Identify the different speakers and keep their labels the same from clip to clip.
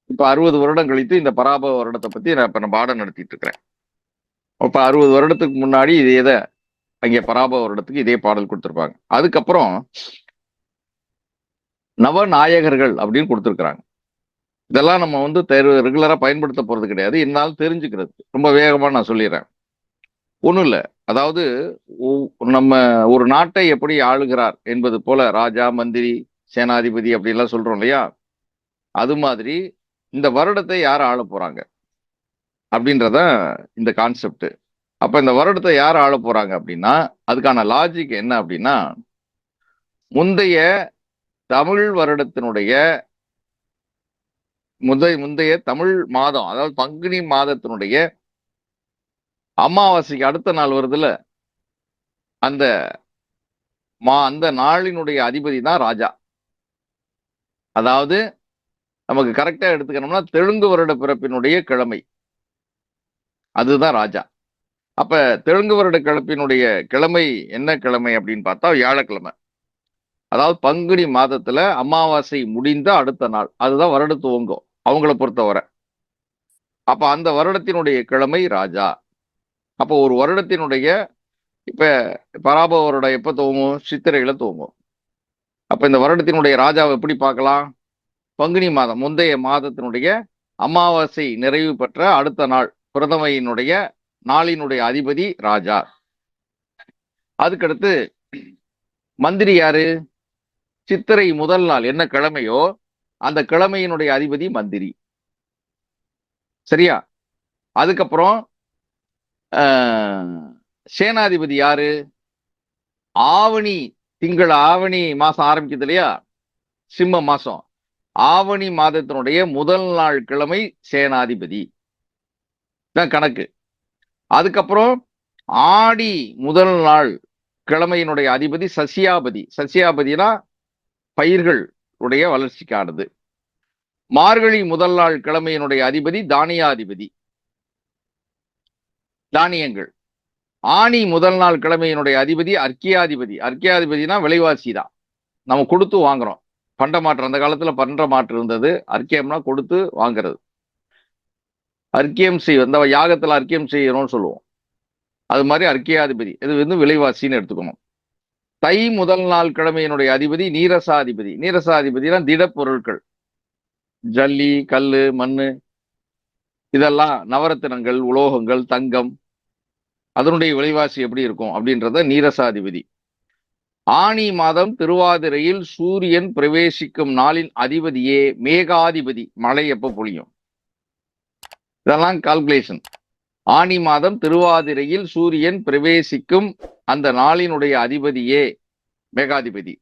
Speaker 1: இப்ப 60 வருடம் கழித்து இந்த பராபவ வருடத்தை பத்தி நான் இப்ப நான் பாடம் நடத்திட்டு இருக்கிறேன். அப்ப 60 வருடத்துக்கு முன்னாடி இதே அங்கே பராபவ வருடத்துக்கு இதே பாடல் கொடுத்திருப்பாங்க. அதுக்கப்புறம் நவநாயகர்கள் அப்படின்னு கொடுத்திருக்கிறாங்க. இதெல்லாம் நம்ம வந்து ரெகுலரா பயன்படுத்த போறது கிடையாது. என்னால் தெரிஞ்சுக்கிறது ரொம்ப வேகமா நான் சொல்லிடுறேன். ஒண்ணும் இல்ல. அதாவது நம்ம ஒரு நாட்டை எப்படி ஆளுகிறார் என்பது போல ராஜா, மந்திரி, சேனாதிபதி அப்படி எல்லாம் சொல்றோம் இல்லையா? அது மாதிரி இந்த வருடத்தை யார் ஆள போறாங்க அப்படின்றத இந்த கான்செப்ட். அப்ப இந்த வருடத்தை யார் ஆள போறாங்க அப்படின்னா, அதுக்கான லாஜிக் என்ன அப்படின்னா, முந்தைய தமிழ் வருடத்தினுடைய முந்தைய தமிழ் மாதம், அதாவது பங்குனி மாதத்தினுடைய அமாவாசைக்கு அடுத்த நாள் வருதுல்ல, அந்த அந்த நாளினுடைய அதிபதி தான் ராஜா. அதாவது நமக்கு கரெக்டா எடுத்துக்கணும்னா தெலுங்கு வருட பிறப்பினுடைய கிழமை, அதுதான் ராஜா. அப்ப தெலுங்கு வருட கிழப்பினுடைய கிழமை என்ன கிழமை அப்படின்னு பார்த்தா வியாழக்கிழமை. அதாவது பங்குனி மாதத்துல அமாவாசை முடிந்த அடுத்த நாள், அதுதான் வருட துவங்கும் அவங்கள பொறுத்தவரை. அப்ப அந்த வருடத்தினுடைய கிழமை ராஜா. அப்போ ஒரு வருடத்தினுடைய இப்ப பராபவ வருடம் எப்ப துவங்கும்? சித்திரையில துவங்கும். அப்ப இந்த வருடத்தினுடைய ராஜாவை எப்படி பார்க்கலாம்? பங்குனி மாதம் முந்தைய மாதத்தினுடைய அமாவாசை நிறைவு பெற்ற அடுத்த நாள் பிரதமையினுடைய நாளினுடைய அதிபதி ராஜா. அதுக்கடுத்து மந்திரி யாரு? சித்திரை முதல் நாள் என்ன கிழமையோ அந்த கிழமையினுடைய அதிபதி மந்திரி. சரியா? அதுக்கப்புறம் சேனாதிபதி யாரு? ஆவணி ஆவணி மாசம் ஆரம்பிக்குது இல்லையா? சிம்ம மாசம். ஆவணி மாதத்தினுடைய முதல் நாள் கிழமை சேனாதிபதி தான் கணக்கு. அதுக்கப்புறம் ஆடி முதல் நாள் கிழமையினுடைய அதிபதி சசியாபதி. சசியாபதினா பயிர்கள் உடைய வளர்ச்சிக்கானது. மார்கழி முதல் நாள் கிழமையினுடைய அதிபதி தானியாதிபதி, தானியங்கள். ஆணி முதல் நாள் கிழமையினுடைய அதிபதி அர்க்கியாதிபதி. அர்க்கியாதிபதினா விலைவாசி தான், நம்ம கொடுத்து வாங்குறோம். பண்ட மாற்று, அந்த காலத்துல பண்ட மாற்று இருந்தது. அர்க்கியம்னா கொடுத்து வாங்குறது. அர்க்கியம் செய்வது, இந்த யாகத்துல அர்க்கியம் செய்யணும்னு சொல்லுவோம். அது மாதிரி அர்க்கியாதிபதி, இது வந்து விலைவாசின்னு எடுத்துக்கணும். தை முதல் நாள் கிழமையினுடைய அதிபதி நீரசாதிபதி. நீரசாதிபதினா திடப்பொருட்கள், ஜல்லி, கல்லு, மண்ணு, இதெல்லாம் நவரத்தினங்கள், உலோகங்கள், தங்கம், அதனுடைய விலைவாசி எப்படி இருக்கும் அப்படின்றத நீரசாதிபதி. ஆனி மாதம் திருவாதிரையில் சூரியன் பிரவேசிக்கும் நாளின் அதிபதியே மேகாதிபதி. மழை எப்ப பொழியும், இதெல்லாம் கால்குலேஷன். ஆனி மாதம் திருவாதிரையில் சூரியன் பிரவேசிக்கும் அந்த நாளினுடைய அதிபதியே மேகாதிபதி.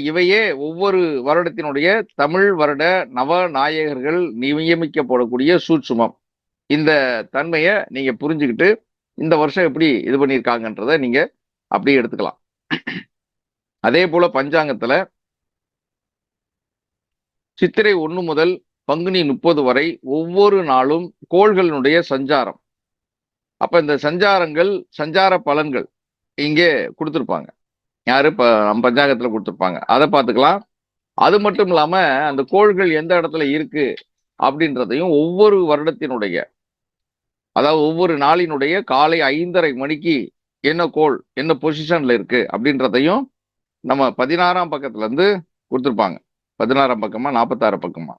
Speaker 1: இவையே ஒவ்வொரு வருடத்தினுடைய தமிழ் வருட நவநாயகர்கள் நியமிக்கப்படக்கூடிய சூட்சுமம். இந்த தன்மையை நீங்க புரிஞ்சுக்கிட்டு இந்த வருஷம் எப்படி இது பண்ணியிருக்காங்கன்றத நீங்க அப்படியே எடுத்துக்கலாம். அதே போல பஞ்சாங்கத்துல சித்திரை 1 முதல் பங்குனி 30 வரை ஒவ்வொரு நாளும் கோள்களினுடைய சஞ்சாரம். அப்ப இந்த சஞ்சாரங்கள், சஞ்சார பலன்கள் இங்கே கொடுத்துருப்பாங்க. யாரு பஞ்சாங்கத்துல கொடுத்துருப்பாங்க, அதை பார்த்துக்கலாம். அது மட்டும் இல்லாம அந்த கோள்கள் எந்த இடத்துல இருக்கு அப்படின்றதையும் ஒவ்வொரு வருடத்தினுடைய, அதாவது ஒவ்வொரு நாளினுடைய காலை 5:30 மணிக்கு என்ன கோள் என்ன பொசிஷன்ல இருக்கு அப்படின்றதையும் நம்ம 16ஆம் பக்கத்துல இருந்து கொடுத்துருப்பாங்க. 16ஆம் பக்கமா 46 பக்கமா?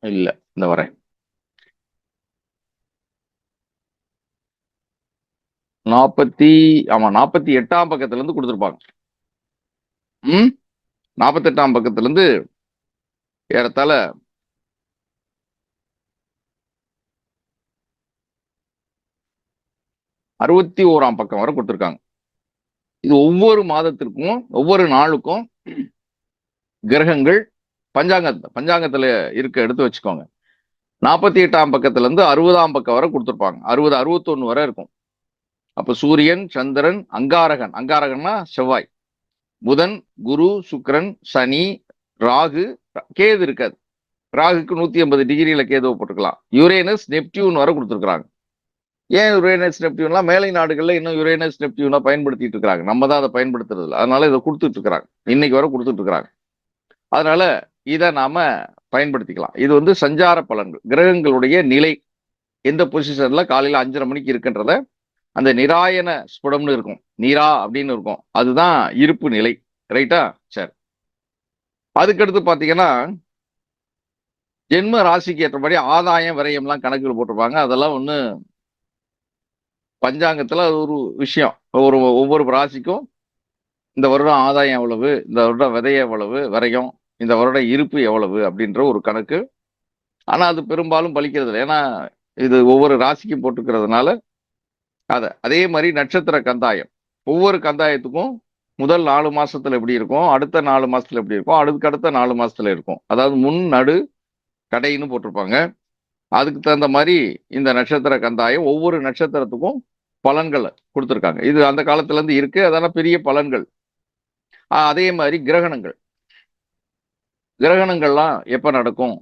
Speaker 1: இல்ல, இந்த வரேன். 48ஆம் பக்கத்துல இருந்து கொடுத்துருப்பாங்க. 48ஆம் பக்கத்துல இருந்து ஏறத்தாழ 61ஆம் பக்கம் வரை கொடுத்துருக்காங்க. இது ஒவ்வொரு மாதத்திற்கும் ஒவ்வொரு நாளுக்கும் கிரகங்கள் பஞ்சாங்கத்துல இருக்க எடுத்து வச்சுக்கோங்க. 48ஆம் பக்கத்துல இருந்து 60ஆம் பக்கம் வரை கொடுத்துருப்பாங்க. 60, 61 வரை இருக்கும். அப்ப சூரியன், சந்திரன், அங்காரகன்னா செவ்வாய், புதன், குரு, சுக்கிரன், சனி, ராகு, கேது இருக்காது. ராகுக்கு 180 டிகிரியில கேதுவை போட்டுக்கலாம். யுரேனஸ், நெப்டியூன் வரை கொடுத்துருக்காங்க. ஏன் யுரேனஸ் நெப்டியூன்லாம் மேலை நாடுகள்ல இன்னும் யுரேனஸ் நெப்டியூனா பயன்படுத்திட்டு இருக்காங்க. நம்ம தான் அதை பயன்படுத்துறது இல்லை. அதனால இதை கொடுத்துட்டு இருக்கிறாங்க, இன்னைக்கு வரை கொடுத்துட்டு இருக்கிறாங்க. அதனால இதை நாம பயன்படுத்திக்கலாம். இது வந்து சஞ்சார பலன்கள், கிரகங்களுடைய நிலை எந்த பொசிஷன்ல காலையில 5:30 மணிக்கு இருக்குன்றத, அந்த நிராயன ஸ்புடம்னு இருக்கும், நீரா அப்படின்னு இருக்கும், அதுதான் இருப்பு நிலை. ரைட்டா? சரி. அதுக்கடுத்து பாத்தீங்கன்னா ஜென்ம ராசிக்கு ஏற்றபடி ஆதாயம் விரயம்லாம் கணக்குகள் போட்டிருப்பாங்க. அதெல்லாம் ஒண்ணு பஞ்சாங்கத்துல அது ஒரு விஷயம். ஒவ்வொரு ராசிக்கும் இந்த வருடம் ஆதாயம் எவ்வளவு, இந்த வருடம் விதைய எவ்வளவு, விரயம், இந்த வருட இருப்பு எவ்வளவு அப்படின்ற ஒரு கணக்கு. ஆனா அது பெரும்பாலும் பலிக்கிறது இல்லை. ஏன்னா இது ஒவ்வொரு ராசிக்கும் போட்டுக்கிறதுனால அதே மாதிரி நட்சத்திர கந்தாயம், ஒவ்வொரு கந்தாயத்துக்கும் முதல் 4 மாசத்துல எப்படி இருக்கும், அடுத்த 4 மாசத்துல எப்படி இருக்கும், அடுத்த 4 மாசத்துல இருக்கும். அதாவது முன் நடு கடைன்னு போட்டிருப்பாங்க. அதுக்கு தகுந்த மாதிரி இந்த நட்சத்திர கந்தாயம் ஒவ்வொரு நட்சத்திரத்துக்கும் பலன்கள் கொடுத்துருக்காங்க. இது அந்த காலத்துல இருந்து இருக்கு. அதனால பெரிய பலன்கள். அதே மாதிரி கிரகணங்கள்லாம் எப்ப நடக்கும்,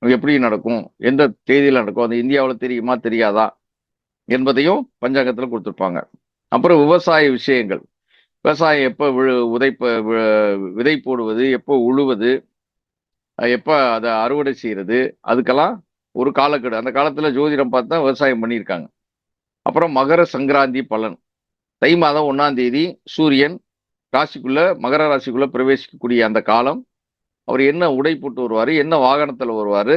Speaker 1: எப்படி நடக்கும், எந்த தேதியில நடக்கும், அது இந்தியாவில் தெரியுமா தெரியாதா என்பதையும் பஞ்சாங்கத்தில் கொடுத்துருப்பாங்க. அப்புறம் விவசாய விஷயங்கள், விவசாயம் எப்போ விதை போடுவது, எப்போ உழுவது, எப்போ அதை அறுவடை செய்யறது, அதுக்கெல்லாம் ஒரு காலக்கெடு. அந்த காலத்துல ஜோதிடம் பார்த்து தான் விவசாயம் பண்ணியிருக்காங்க. அப்புறம் மகர சங்கராந்தி பலன், தை மாதம் 1ஆம் தேதி சூரியன் மகர ராசிக்குள்ள பிரவேசிக்கக்கூடிய அந்த காலம், அவர் என்ன உடை போட்டு வருவாரு, என்ன வாகனத்துல வருவாரு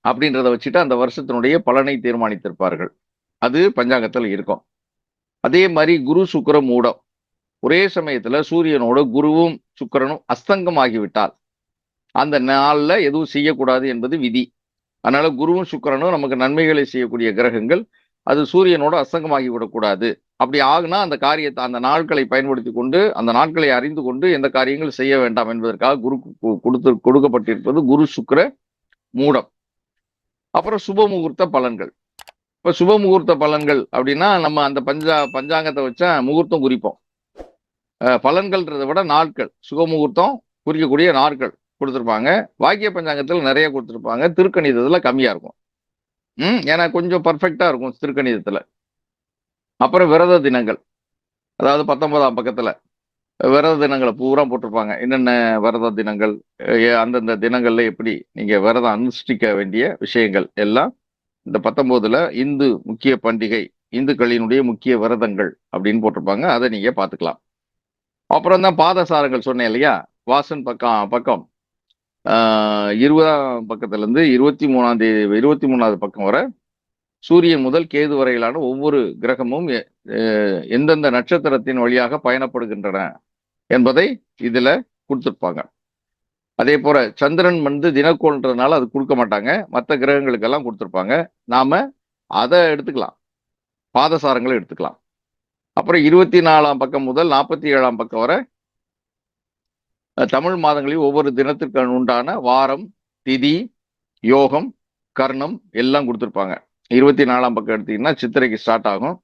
Speaker 1: அப்படின்றத வச்சுட்டு அந்த வருஷத்தினுடைய பலனை தீர்மானித்திருப்பார்கள். அது பஞ்சாங்கத்தில் இருக்கும். அதே மாதிரி குரு சுக்கிர மூடம், ஒரே சமயத்துல சூரியனோட குருவும் சுக்கிரனும் அஸ்தங்கம் ஆகிவிட்டால் அந்த நாள்ல எதுவும் செய்யக்கூடாது என்பது விதி. அதனால குருவும் சுக்கிரனும் நமக்கு நன்மைகளை செய்யக்கூடிய கிரகங்கள், அது சூரியனோட அஸ்தங்கமாகி விடக்கூடாது. அப்படி ஆகுனா அந்த காரியத்தை, அந்த நாட்களை பயன்படுத்தி கொண்டு, அந்த நாட்களை அறிந்து கொண்டு எந்த காரியங்கள் செய்ய வேண்டாம் என்பதற்காக கொடுக்கப்பட்டிருப்பது குரு சுக்கிர மூடம். அப்புறம் சுப முகூர்த்த பலன்கள். இப்ப சுப முகூர்த்த பலன்கள் அப்படின்னா நம்ம அந்த பஞ்சாங்கத்தை வச்சா முகூர்த்தம் குறிப்போம். பலன்கள்ன்றதை விட நாட்கள், சுப முகூர்த்தம் குறிக்கக்கூடிய நாட்கள் கொடுத்துருப்பாங்க. வாக்கிய பஞ்சாங்கத்தில் நிறைய கொடுத்துருப்பாங்க, திருக்கணிதத்துல கம்மியா இருக்கும். ஏன்னா கொஞ்சம் பர்ஃபெக்டா இருக்கும் திருக்கணிதத்துல. அப்புறம் விரத தினங்கள், அதாவது 19ஆம் பக்கத்துல விரத தினங்களை பூரா போட்டிருப்பாங்க. என்னென்ன விரத தினங்கள், அந்தந்த தினங்கள்ல எப்படி நீங்க விரதம் அனுஷ்டிக்க வேண்டிய விஷயங்கள் எல்லாம் இந்த 19ல இந்து முக்கிய பண்டிகை, இந்துக்களினுடைய முக்கிய விரதங்கள் அப்படின்னு போட்டிருப்பாங்க. அதை நீங்க பாத்துக்கலாம். அப்புறம் தான் பாதசாரங்கள் சொன்னேன் இல்லையா, வாசன் பக்கம் 20ஆம் பக்கத்துல இருந்து 23வது பக்கம் வரை சூரியன் முதல் கேது வரையிலான ஒவ்வொரு கிரகமும் எந்தெந்த நட்சத்திரத்தின் வழியாக பயணப்படுகின்றன என்பதை இதுல கொடுத்துருப்பாங்க. அதே போல சந்திரன் வந்து தினக்கோள்ன்றதுனால அது கொடுக்க மாட்டாங்க, மற்ற கிரகங்களுக்கெல்லாம் கொடுத்துருப்பாங்க. நாம அதை எடுத்துக்கலாம், பாதசாரங்களை எடுத்துக்கலாம். அப்புறம் 24ஆம் பக்கம் முதல் 47ஆம் பக்கம் வரை தமிழ் மாதங்களில் ஒவ்வொரு தினத்திற்கு உண்டான வாரம், திதி, யோகம், கர்ணம் எல்லாம் கொடுத்துருப்பாங்க. 24ஆம் பக்கம் எடுத்தீங்கன்னா சித்திரைக்கு ஸ்டார்ட் ஆகும்.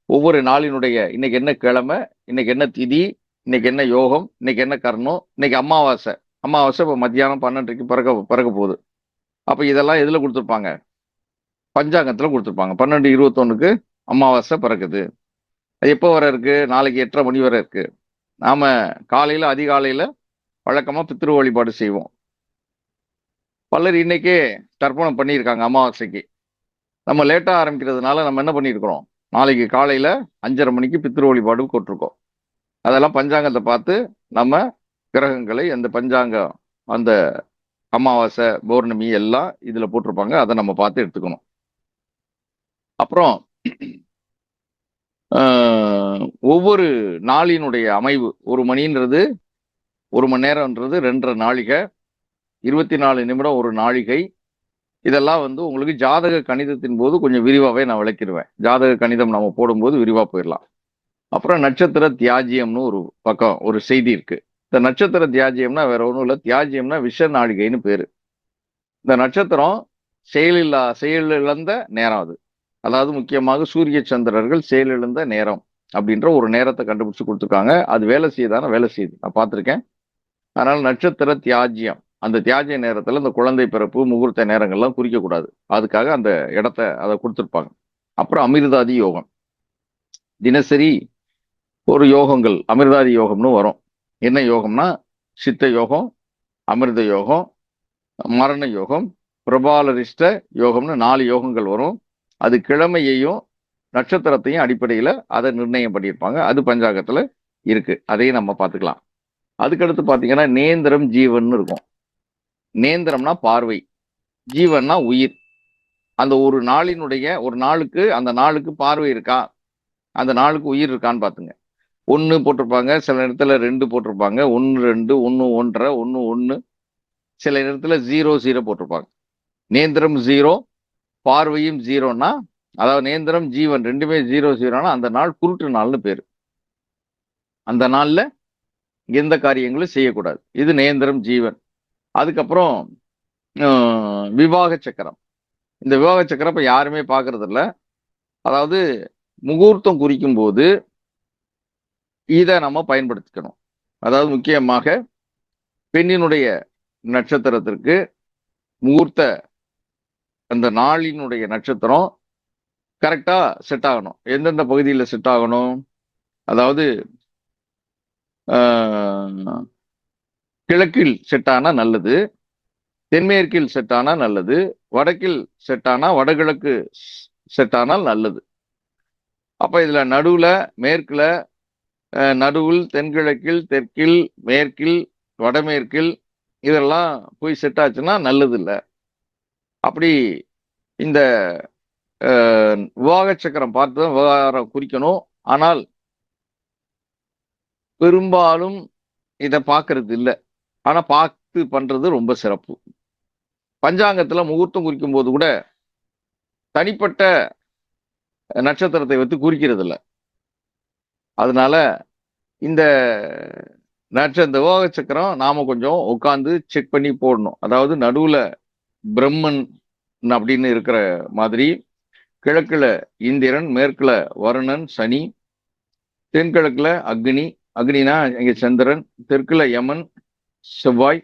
Speaker 1: ஒவ்வொரு நாளினுடைய இன்னைக்கு என்ன கிழமை, இன்னைக்கு என்ன திதி, இன்னைக்கு என்ன யோகம், இன்னைக்கு என்ன கர்ணம், இன்னைக்கு அமாவாசை இப்போ மத்தியானம் 12க்கு பிறக்க போகுது. அப்ப இதெல்லாம் எதுல கொடுத்துருப்பாங்க, பஞ்சாங்கத்துல கொடுத்துருப்பாங்க. 12:21க்கு அமாவாசை பிறக்குது. அது எப்போ வரை இருக்கு, நாளைக்கு 8:30 மணி வரை இருக்கு. நாம காலையில அதிகாலையில வழக்கமா பித்ரு வழிபாடு செய்வோம். பலர் இன்னைக்கே தர்ப்பணம் பண்ணியிருக்காங்க அமாவாசைக்கு. நம்ம லேட்டா ஆரம்பிக்கிறதுனால நம்ம என்ன பண்ணியிருக்கிறோம், நாளைக்கு காலையில 5:30 மணிக்கு பித்ரு வழிபாடு போட்டிருக்கோம். அதெல்லாம் பஞ்சாங்கத்தை பார்த்து நம்ம கிரகங்களை அந்த பஞ்சாங்கம், அந்த அமாவாசை பௌர்ணமி எல்லாம் இதுல போட்டிருப்பாங்க, அதை நம்ம பார்த்து எடுத்துக்கணும். அப்புறம் ஒவ்வொரு நாளினுடைய அமைவு, 1 மணின்றது 1 மணி நேரம்ன்றது 2.5 நாழிகை, 24 நிமிடம் ஒரு நாழிகை. இதெல்லாம் வந்து உங்களுக்கு ஜாதக கணிதத்தின் போது கொஞ்சம் விரிவாகவே நான் விளக்கிடுவேன். ஜாதக கணிதம் நம்ம போடும்போது விரிவா போயிடலாம். அப்புறம் நட்சத்திர தியாஜியம்னு ஒரு பக்கம் ஒரு செய்தி இருக்கு. இந்த நட்சத்திர தியாஜியம்னா வேற ஒன்றும் இல்லை, தியாஜியம்னா விஷ நாழிகைன்னு பேரு. இந்த நட்சத்திரம் செயலிழந்த நேரம் அது. அதாவது முக்கியமாக சூரிய சந்திரர்கள் செயலிழந்த நேரம் அப்படின்ற ஒரு நேரத்தை கண்டுபிடிச்சு கொடுத்துருக்காங்க. அது வேலை செய்யுது, நான் பார்த்துருக்கேன். அதனால நட்சத்திர தியாஜியம், அந்த தியாஜிய நேரத்துல இந்த குழந்தை பிறப்பு முகூர்த்த நேரங்கள்லாம் குறிக்கக்கூடாது, அதுக்காக அந்த இடத்த அதை கொடுத்துருப்பாங்க. அப்புறம் அமிர்தாதி யோகம், தினசரி ஒரு யோகங்கள் அமிர்தாதி யோகம்னு வரும். என்ன யோகம்னா சித்த யோகம், அமிர்த யோகம், மரண யோகம், பிரபாலரிஷ்ட யோகம்னு 4 யோகங்கள் வரும். அது கிழமையையும் நட்சத்திரத்தையும் அடிப்படையில் அதை நிர்ணயம் பண்ணியிருப்பாங்க. அது பஞ்சாங்கத்தில் இருக்கு. அதையும் நம்ம பார்த்துக்கலாம். அதுக்கடுத்து பார்த்தீங்கன்னா நேந்திரம் ஜீவன் இருக்கும். நேந்திரம்னா பார்வை, ஜீவன்னா உயிர். அந்த ஒரு நாளுக்கு அந்த நாளுக்கு பார்வை இருக்கா, அந்த நாளுக்கு உயிர் இருக்கான்னு பார்த்துங்க. 1 போட்டிருப்பாங்க, சில நேரத்தில் 2 போட்டிருப்பாங்க, 1 2 1 1 1 1, சில நேரத்தில் 0 0 போட்டிருப்பாங்க. நேந்திரம் 0, பார்வையும் 0னா, அதாவது நேந்திரம் ஜீவன் ரெண்டுமே 0 0னா அந்த நாள் குருட்டு நாள்னு பேரு. அந்த நாள்ல எந்த காரியங்களும் செய்யக்கூடாது. இது நேந்திரம் ஜீவன். அதுக்கப்புறம் விவாக சக்கரம். இந்த விவாக சக்கரம் இப்ப யாருமே பார்க்கறது இல்ல. அதாவது முகூர்த்தம் குறிக்கும் போது இதை நம்ம பயன்படுத்திக்கணும். அதாவது முக்கியமாக பெண்ணினுடைய நட்சத்திரத்திற்கு முகூர்த்த அந்த நாளினுடைய நட்சத்திரம் கரெக்டா செட் ஆகணும். எந்தெந்த பகுதியில் செட் ஆகணும்? அதாவது கிழக்கில் செட் ஆனா நல்லது, தென்மேற்கில் செட் ஆனா நல்லது, வடக்கில் செட் ஆனா வடகிழக்கு செட் ஆனால் நல்லது. அப்ப இதுல நடுவுல மேற்குல, நடுவில், தென்கிழக்கில், தெற்கில், மேற்கில், வடமேற்கில் இதெல்லாம் போய் செட் ஆச்சுன்னா நல்லது இல்லை. அப்படி இந்த விவாக சக்கரம் பார்த்து தான் விவகாரம் குறிக்கணும். ஆனால் பெரும்பாலும் இதை பார்க்கறது இல்லை. ஆனா பார்த்து பண்றது ரொம்ப சிறப்பு. பஞ்சாங்கத்துல முகூர்த்தம் குறிக்கும் போது கூட தனிப்பட்ட நட்சத்திரத்தை வைத்து குறிக்கிறது இல்லை. அதனால இந்த விவாக சக்கரம் நாம கொஞ்சம் உட்காந்து செக் பண்ணி போடணும். அதாவது நடுவுல பிரம்மன் அப்படின்னு இருக்கிற மாதிரி, கிழக்குல இந்திரன், மேற்குல வருணன் சனி, தென்கிழக்குல அக்னி, அக்னினா இங்க சந்திரன், தெற்குல யமன் செவ்வாய்,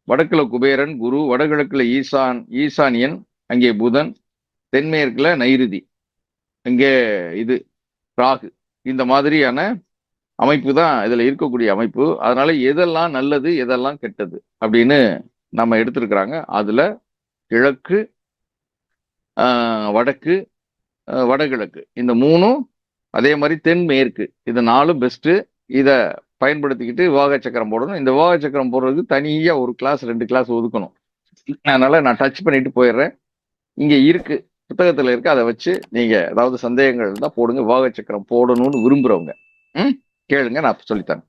Speaker 1: வடக்குல குபேரன் குரு, வடகிழக்குல ஈசானியன் அங்கே புதன், தென்மேற்குல நைருதி இங்கே இது ராகு. இந்த மாதிரியான அமைப்பு தான் இதுல இருக்கக்கூடிய அமைப்பு. அதனால எதெல்லாம் நல்லது எதெல்லாம் கெட்டது அப்படின்னு நம்ம எடுத்திருக்கிறாங்க. அதுல கிழக்கு, வடக்கு, வடகிழக்கு இந்த 3ம், அதே மாதிரி தென்மேற்கு, இது 4ம் பெஸ்ட். இதை பயன்படுத்திக்கிட்டு விவாக சக்கரம் போடணும். இந்த விவாக சக்கரம் போடுறதுக்கு தனியா ஒரு கிளாஸ் 2 கிளாஸ் ஒதுக்கணும். அதனால நான் டச் பண்ணிட்டு போயிடுறேன். இங்க இருக்கு, புத்தகத்துல இருக்கு. அதை வச்சு நீங்க ஏதாவது சந்தேகங்கள் இருந்தா போடுங்க. விவாக சக்கரம் போடணும்னு விரும்புறவங்க கேளுங்க, நான் சொல்லித்தரேன்.